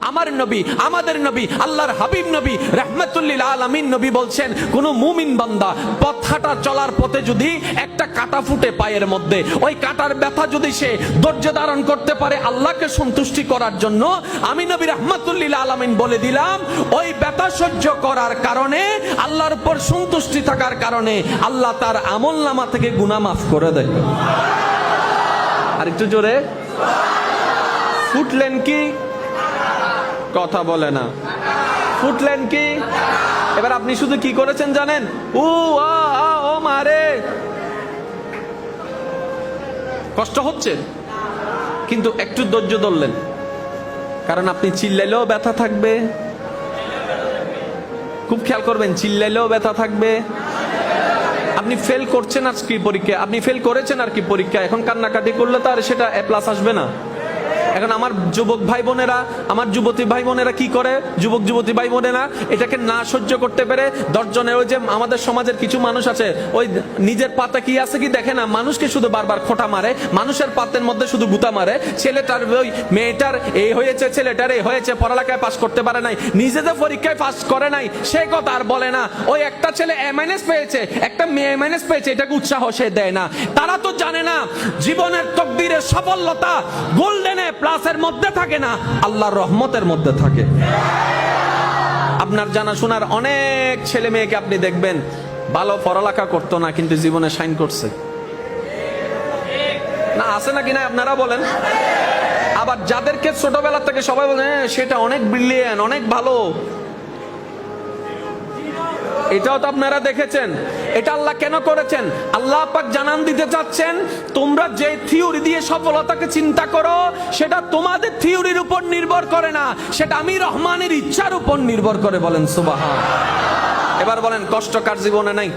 আমার নবী, আমাদের নবী, আল্লাহর হাবিব নবী রাহমাতুল লিল আলামিন নবী বলছেন, কোন মুমিন বান্দা পথ হাঁটা চলার পথে যদি একটা কাঁটা ফুটে পায়ের মধ্যে, ওই কাঁটার ব্যথা যদি সে ধৈর্য ধারণ করতে পারে আল্লাহকে সন্তুষ্টি করার জন্য, আমি নবী রাহমাতুল লিল আলামিন বলে দিলাম, ওই ব্যথা সহ্য করার কারণে, আল্লাহর উপর সন্তুষ্টি থাকার কারণে আল্লাহ তার আমলনামা থেকে গুনাহ মাফ করে দেয়। আর একটু জোরে ফুটলেন কি? কথা বলে না। ফুটলেন কি? এবার আপনি শুধু কি করেছেন জানেন? ও ও মারে, কষ্ট হচ্ছে কিন্তু একটু ধৈর্য ধরলেন, কারণ আপনি চিল্লাইলেও ব্যথা থাকবে। খুব খেয়াল করবেন, চিল্লাইলেও ব্যথা থাকবে। আপনি ফেল করছেন আর কি পরীক্ষা, আপনি ফেল করেছেন আর কি পরীক্ষা, এখন কান্নাকাটি করলে তো আর সেটা এ প্লাস আসবে না। এখন আমার যুবক ভাই বোনেরা, আমার যুবতী ভাই বোনেরা কি করে, যুবক যুবতী ভাই বোনেরা এটাকে না সহ্য করতে পেরে 10 জনের, ওই যে আমাদের সমাজের কিছু মানুষ আছে, ওই নিজের পাতে কি আছে কি দেখে না, মানুষকে শুধু বারবার খোঁটা মারে, মানুষের পাতের মধ্যে শুধু গুতা মারে। ছেলেটার ওই মেয়েটার এই হয়েছে, ছেলেটার এই হয়েছে, পড়ালেখায় পাস করতে পারে নাই, নিজেদের পরীক্ষায় পাস করে নাই, সে কথা আর বলে না। ওই একটা ছেলে A- পেয়েছে, একটা মেয়ে A- পেয়েছে, এটাকে উৎসাহ সে দেয় না। তারা তো জানে না জীবনের তকদিরের সফলতা গোল্ডেনে প্লাসের মধ্যে থাকে না, আল্লাহর রহমতের মধ্যে থাকে। আপনার জানাশোনার অনেক ছেলে মেয়েকে আপনি দেখবেন ভালো পড়ালেখা করতো না, কিন্তু জীবনে শাইন করছে না, আছে নাকি না আপনারা বলেন? আবার যাদেরকে ছোটবেলা থেকে সবাই বলে সেটা অনেক ব্রিলিয়ান্ট, অনেক ভালো, এটাও তো আপনারা দেখেছেন। এটা আল্লাহ কেন করেছেন? আল্লাহ পাক জানান দিতে চাচ্ছেন, তোমরা যে থিওরি দিয়ে সফলতাকে চিন্তা করো, সেটা তোমাদের থিওরির উপর নির্ভর করে না, সেটা আমি রহমানের ইচ্ছার উপর নির্ভর করে। বলেন সুবহান। এবার বলেন, কষ্ট কার জীবনে নাই?